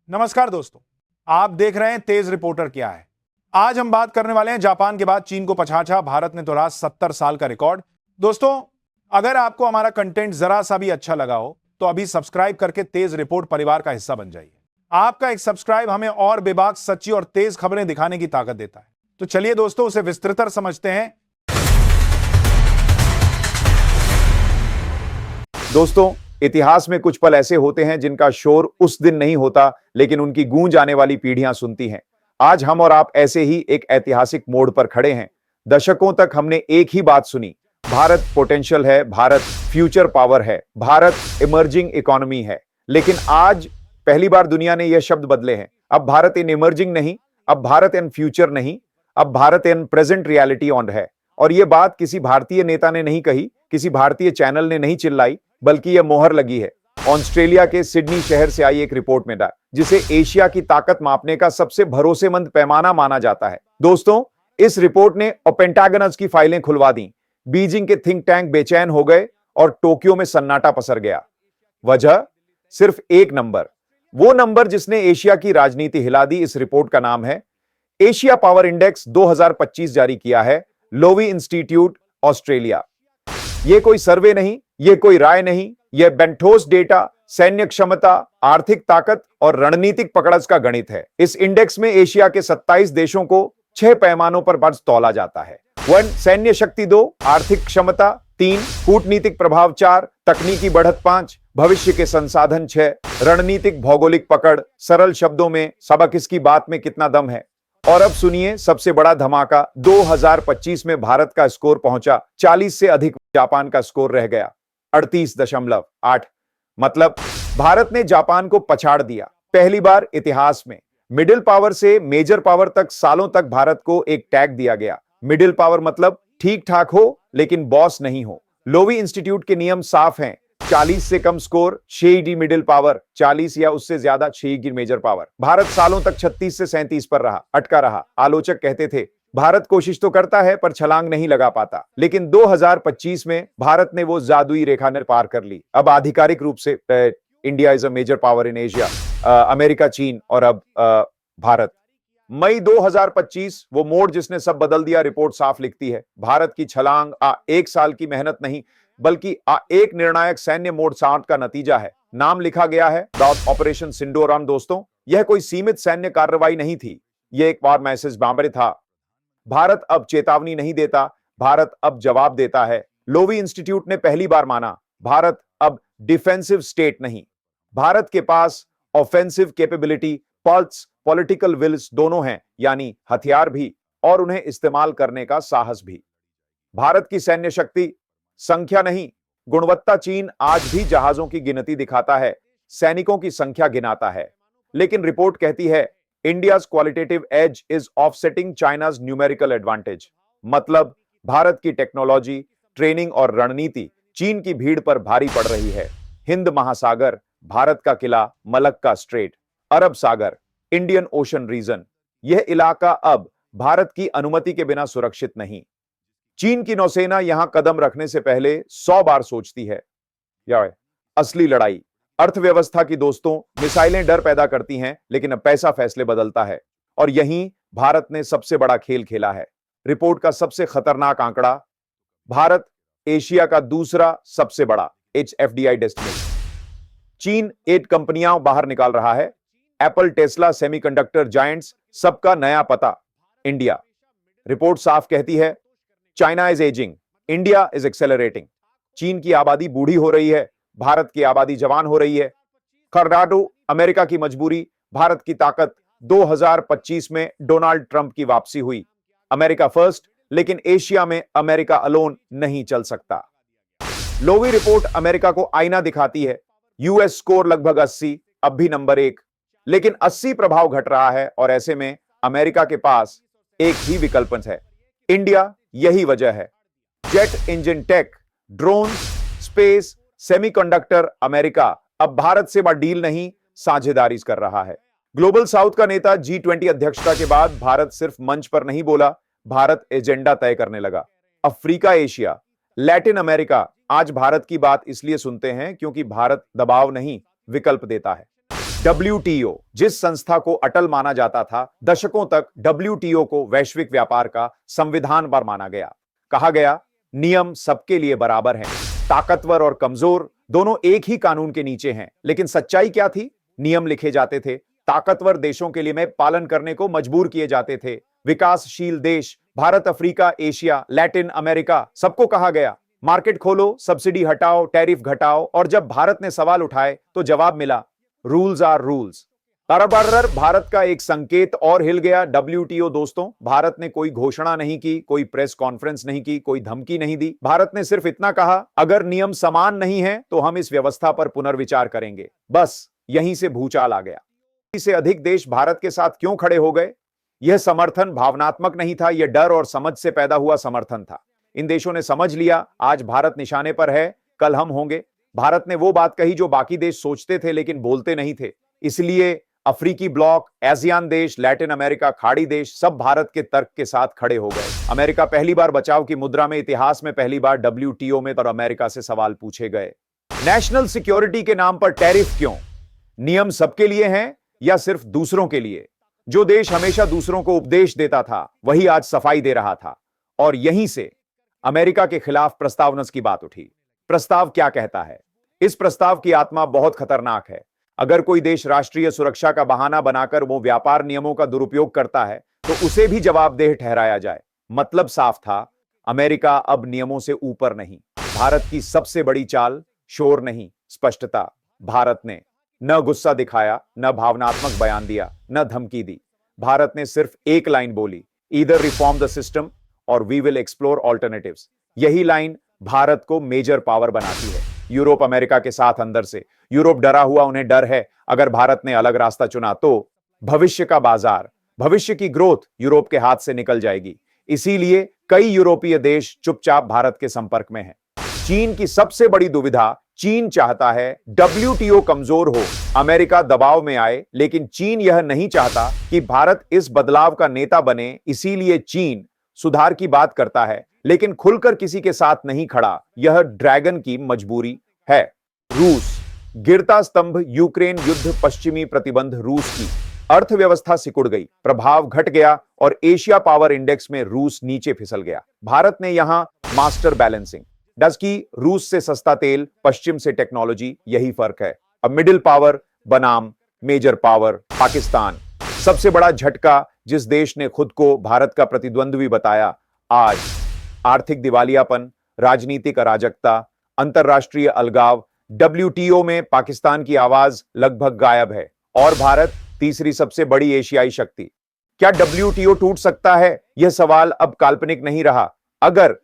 नमस्कार दोस्तों, आप देख रहे हैं तेज रिपोर्टर क्या है। आज हम बात करने वाले हैं जापान के बाद चीन को पछाड़ा भारत ने तोड़ा 70 साल का रिकॉर्ड। दोस्तों, अगर आपको हमारा कंटेंट जरा सा भी अच्छा लगा हो तो अभी सब्सक्राइब करके तेज रिपोर्ट परिवार का हिस्सा बन जाइए। आपका एक सब्सक्राइब हमें और बेबाक, सच्ची और तेज खबरें दिखाने की ताकत देता है। तो चलिए दोस्तों, उसे विस्तृतर समझते हैं। दोस्तों, इतिहास में कुछ पल ऐसे होते हैं जिनका शोर उस दिन नहीं होता, लेकिन उनकी गूंज आने वाली पीढ़ियां सुनती हैं। आज हम और आप ऐसे ही एक ऐतिहासिक मोड़ पर खड़े हैं। दशकों तक हमने एक ही बात सुनी, भारत पोटेंशियल है, भारत फ्यूचर पावर है, भारत इमर्जिंग इकोनॉमी है। लेकिन आज पहली बार दुनिया ने यह शब्द बदले हैं। अब भारत इन इमर्जिंग नहीं, अब भारत इन फ्यूचर नहीं, अब Bharat in present reality on है। और यह बात किसी भारतीय नेता ने नहीं कही, किसी भारतीय चैनल ने नहीं चिल्लाई, बल्कि यह मोहर लगी है ऑस्ट्रेलिया के सिडनी शहर से आई एक रिपोर्ट में, जिसे एशिया की ताकत मापने का सबसे भरोसेमंद पैमाना माना जाता है। दोस्तों, इस रिपोर्ट ने पेंटागन की फाइलें खुलवा दी, बीजिंग के थिंक टैंक बेचैन हो गए और टोक्यो में सन्नाटा पसर गया। वजह सिर्फ एक नंबर, वो नंबर जिसने एशिया की राजनीति हिला दी। इस रिपोर्ट का नाम है एशिया पावर इंडेक्स 2025, जारी किया है लोवी इंस्टीट्यूट ऑस्ट्रेलिया। यह कोई सर्वे नहीं, यह कोई राय नहीं, यह बेंठोस डेटा, सैन्य क्षमता, आर्थिक ताकत और रणनीतिक पकड़स का गणित है। इस इंडेक्स में एशिया के 27 देशों को 6 पैमानों पर बर्ज तौला जाता है। 1 सैन्य शक्ति, 2 आर्थिक क्षमता, 3 कूटनीतिक प्रभाव, 4 तकनीकी बढ़त, 5 भविष्य के संसाधन, 6 रणनीतिक भौगोलिक पकड़। सरल शब्दों में सबक इसकी बात में कितना दम है। और अब सुनिए सबसे बड़ा धमाका, 2025 में भारत का स्कोर पहुंचा 40 से अधिक, जापान का स्कोर रह गया 38.8। मतलब भारत ने जापान को पछाड़ दिया। पहली बार इतिहास में मिडिल पावर से मेजर पावर तक सालों तक भारत को एक टैग दिया गया। मिडिल पावर मतलब ठीक ठाक हो लेकिन बॉस नहीं हो। लोवी इंस्टीट्यूट के नियम साफ हैं, 40 से कम स्कोर 6 मिडिल पावर, 40 या उससे ज्यादा 6 मेजर पावर। भारत सालों तक 36 से 37 पर रहा, अटका रहा। आलोचक कहते थे भारत कोशिश तो करता है पर छलांग नहीं लगा पाता। लेकिन 2025 में भारत ने वो जादुई रेखा ने पार कर ली। अब आधिकारिक रूप से India is a major power in Asia. America, चीन और अब भारत। मई 2025 वो मोड़ जिसने सब बदल दिया। रिपोर्ट साफ लिखती है भारत की छलांग एक साल की मेहनत नहीं, बल्कि एक निर्णायक सैन्य मोड़ साठ का नतीजा है। नाम लिखा गया है ऑपरेशन सिंडोराम। दोस्तों, यह कोई सीमित सैन्य कार्रवाई नहीं थी, यह एक बार मैसेज बांबरे था। भारत अब चेतावनी नहीं देता, भारत अब जवाब देता है। लोवी इंस्टीट्यूट ने पहली बार माना भारत अब डिफेंसिव स्टेट नहीं, भारत के पास offensive capability, plus, political wills दोनों हैं, यानी हथियार भी और उन्हें इस्तेमाल करने का साहस भी। भारत की सैन्य शक्ति संख्या नहीं, गुणवत्ता। चीन आज भी जहाजों की गिनती दिखाता है, सैनिकों की संख्या गिनाता है। लेकिन रिपोर्ट कहती है India's qualitative edge is offsetting China's numerical advantage. मतलब भारत की टेक्नोलॉजी, ट्रेनिंग और रणनीति चीन की भीड़ पर भारी पड़ रही है। हिंद महासागर, भारत का किला, मलक्का स्ट्रेट, अरब सागर, इंडियन ओशन रीजन, यह इलाका अब भारत की अनुमति के बिना सुरक्षित नहीं। चीन की नौसेना यहां कदम रखने से पहले 100 बार सोचती है। यार, असली लड़ाई अर्थव्यवस्था की। दोस्तों, मिसाइलें डर पैदा करती हैं, लेकिन अब पैसा फैसले बदलता है। और यहीं भारत ने सबसे बड़ा खेल खेला है। रिपोर्ट का सबसे खतरनाक आंकड़ा, भारत एशिया का दूसरा सबसे बड़ा एफडीआई डेस्टिनेशन। चीन 8 कंपनियां बाहर निकाल रहा है, एप्पल, टेस्ला, सेमीकंडक्टर जायंट्स, सबका नया पता इंडिया। रिपोर्ट साफ कहती है China is ageing, India is accelerating. चीन की आबादी बूढ़ी हो रही है, भारत की आबादी जवान हो रही है। खरडाडू अमेरिका की मजबूरी, भारत की ताकत। 2025 में डोनाल्ड ट्रंप की वापसी हुई। अमेरिका फर्स्ट, लेकिन एशिया में अमेरिका अलोन नहीं चल सकता। लोवी रिपोर्ट अमेरिका को आईना दिखाती है। यूएस स्कोर लगभग 80, अब भी नंबर 1, लेकिन 80 प्रभाव घट रहा है। और ऐसे में अमेरिका के पास एक ही विकल्प है, इंडिया। यही वजह है jet engine tech, drone, space, semiconductor. America अब भारत से बड़ा डील नहीं, साझेदारी कर रहा है। ग्लोबल साउथ का नेता G20 अध्यक्षता के बाद भारत सिर्फ मंच पर नहीं बोला, भारत एजेंडा तय करने लगा। अफ्रीका, एशिया, लैटिन अमेरिका आज भारत की बात इसलिए सुनते हैं क्योंकि भारत दबाव नहीं, विकल्प देता है। WTO जिस संस्था को अटल माना जाता था, दशकों तक WTO को वैश्विक व्यापार का संविधान पर माना गया। कहा गया नियम सबके लिए बराबर हैं, ताकतवर और कमजोर दोनों एक ही कानून के नीचे हैं। लेकिन सच्चाई क्या थी? नियम लिखे जाते थे, ताकतवर देशों के लिए में पालन करने को मजबूर किए जाते थे। विकासशील देश Bharat, Africa, Asia, Latin America, सबको कहा गया मार्केट खोलो, सब्सिडी हटाओ, टैरिफ घटाओ। और जब भारत ने सवाल उठाए तो जवाब मिला रूल्स आर रूल्स। बराबर भारत का एक संकेत और हिल गया। WTO दोस्तों, भारत ने कोई घोषणा नहीं की, कोई प्रेस कॉन्फ्रेंस नहीं की, कोई धमकी नहीं दी। भारत ने सिर्फ इतना कहा, अगर नियम समान नहीं है तो हम इस व्यवस्था पर पुनर्विचार करेंगे। बस यहीं से भूचाल आ गया। इससे अधिक देश भारत के साथ क्यों खड़े हो गए? यह समर्थन भावनात्मक नहीं था, यह डर और समझ से पैदा हुआ समर्थन था। इन देशों ने समझ लिया आज भारत निशाने पर है, कल हम होंगे। भारत ने वो बात कही जो बाकी देश सोचते थे लेकिन बोलते नहीं थे। इसलिए अफ्रीकी ब्लॉक, एशियान देश, लैटिन अमेरिका, खाड़ी देश सब भारत के तर्क के साथ खड़े हो गए। अमेरिका पहली बार बचाव की मुद्रा में, इतिहास में पहली बार WTO में और अमेरिका से सवाल पूछे गए। नेशनल सिक्योरिटी के नाम पर टैरिफ क्यों? नियम सबके लिए हैं या सिर्फ दूसरों के लिए? जो देश हमेशा दूसरों को उपदेश देता था वही आज सफाई दे रहा था। और यहीं से अमेरिका के खिलाफ प्रस्तावनस की बात उठी। प्रस्ताव क्या कहता है? इस प्रस्ताव की आत्मा बहुत खतरनाक है। अगर कोई देश राष्ट्रीय सुरक्षा का बहाना बनाकर वो व्यापार नियमों का दुरुपयोग करता है तो उसे भी जवाबदेह ठहराया जाए। मतलब साफ था, अमेरिका अब नियमों से ऊपर नहीं। भारत की सबसे बड़ी चाल शोर नहीं, स्पष्टता। भारत ने न गुस्सा दिखाया, न भावनात्मक बयान दिया, न धमकी दी। भारत ने सिर्फ एक लाइन बोली, ईदर रिफॉर्म द सिस्टम और वी विल एक्सप्लोर ऑल्टरनेटिव्स। यही लाइन भारत को मेजर पावर बनाती है। यूरोप अमेरिका के साथ अंदर से। यूरोप डरा हुआ, उन्हें डर है अगर भारत ने अलग रास्ता चुना तो भविष्य का बाजार, भविष्य की ग्रोथ यूरोप के हाथ से निकल जाएगी। इसीलिए कई यूरोपीय देश चुपचाप भारत के संपर्क में हैं। चीन की सबसे बड़ी दुविधा, चीन चाहता है WTO कमजोर हो, अमेरिका दबाव में आए, लेकिन चीन यह नहीं चाहता कि भारत इस बदलाव का नेता बने। इसीलिए चीन सुधार की बात करता है लेकिन खुलकर किसी के साथ नहीं खड़ा। यह ड्रैगन की मजबूरी है। रूस, गिरता स्तंभ, यूक्रेन युद्ध, पश्चिमी प्रतिबंध, रूस की अर्थव्यवस्था सिकुड़ गई, प्रभाव घट गया और एशिया पावर इंडेक्स में रूस नीचे फिसल गया। भारत ने यहां मास्टर बैलेंसिंग डस की, रूस से सस्ता तेल, पश्चिम से टेक्नोलॉजी, यही फर्क है। अब मिडिल पावर बनाम मेजर पावर, पाकिस्तान। सबसे बड़ा झटका, जिस देश ने खुद को भारत का प्रतिद्वंद्वी बताया, आज आर्थिक दिवालियापन, राजनीतिक अराजकता, अंतरराष्ट्रीय अलगाव। WTO में पाकिस्तान की आवाज लगभग गायब है और भारत तीसरी सबसे बड़ी एशियाई शक्ति। क्या WTO टूट सकता है? यह सवाल अब काल्पनिक नहीं रहा। अगर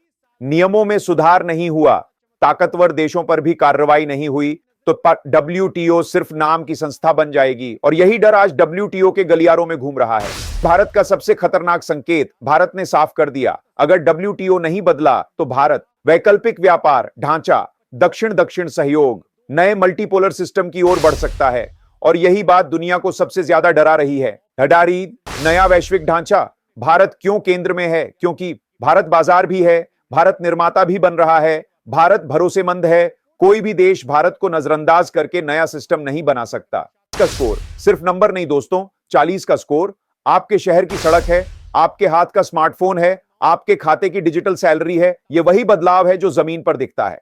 नियमों में सुधार नहीं हुआ, ताकतवर देशों पर भी कार्रवाई नहीं हुई तो WTO सिर्फ नाम की संस्था बन जाएगी। और यही डर आज WTO के गलियारों में घूम रहा है। भारत का सबसे खतरनाक संकेत भारत ने साफ कर दिया, अगर WTO नहीं बदला तो भारत वैकल्पिक व्यापार ढांचा, दक्षिण दक्षिण सहयोग, नए मल्टीपोलर सिस्टम की ओर बढ़ सकता है। और यही बात दुनिया को सबसे ज्यादा डरा रही है। हडारी नया वैश्विक ढांचा। भारत क्यों केंद्र में है? क्योंकि भारत बाजार भी है, भारत निर्माता भी बन रहा है, भारत भरोसेमंद है। कोई भी देश भारत को नजरअंदाज करके नया सिस्टम नहीं बना सकता। इसका स्कोर सिर्फ नंबर नहीं दोस्तों, 40 का स्कोर। आपके शहर की सड़क है, आपके हाथ का स्मार्टफोन है, आपके खाते की डिजिटल सैलरी है। यह वही बदलाव है जो जमीन पर दिखता है।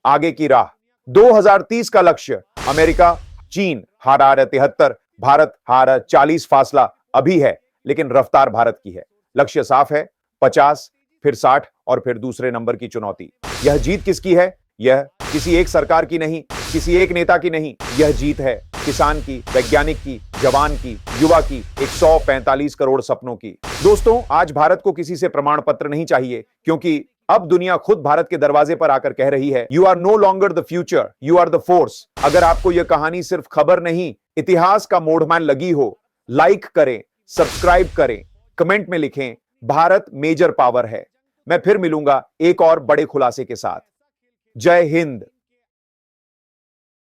आगे की राह, 2030 का लक्ष्य। अमेरिका, चीन हारा 73, भारत हारा 40। फासला अभी है लेकिन रफ्तार भारत की है। लक्ष्य साफ है, 50, फिर 60 और फिर दूसरे नंबर की चुनौती। यह जीत किसकी है? यह किसी एक सरकार की नहीं, किसी एक नेता की नहीं। यह जीत है किसान की, वैज्ञानिक की, जवान की, युवा की, 145 करोड़ सपनों की। दोस्तों, आज भारत को किसी से प्रमाण पत्र नहीं चाहिए, क्योंकि अब दुनिया खुद भारत के दरवाजे पर आकर कह रही है, you are no longer the future, you are the force. अगर आपको यह कहानी सिर्फ खबर नहीं, इतिहास का मोड़मान लगी हो, लाइक करें, सब्सक्राइब करें, कमेंट में लिखें, भारत मेजर पावर है। मैं फिर मिलूंगा एक और बड़े खुलासे के साथ। जय हिंद।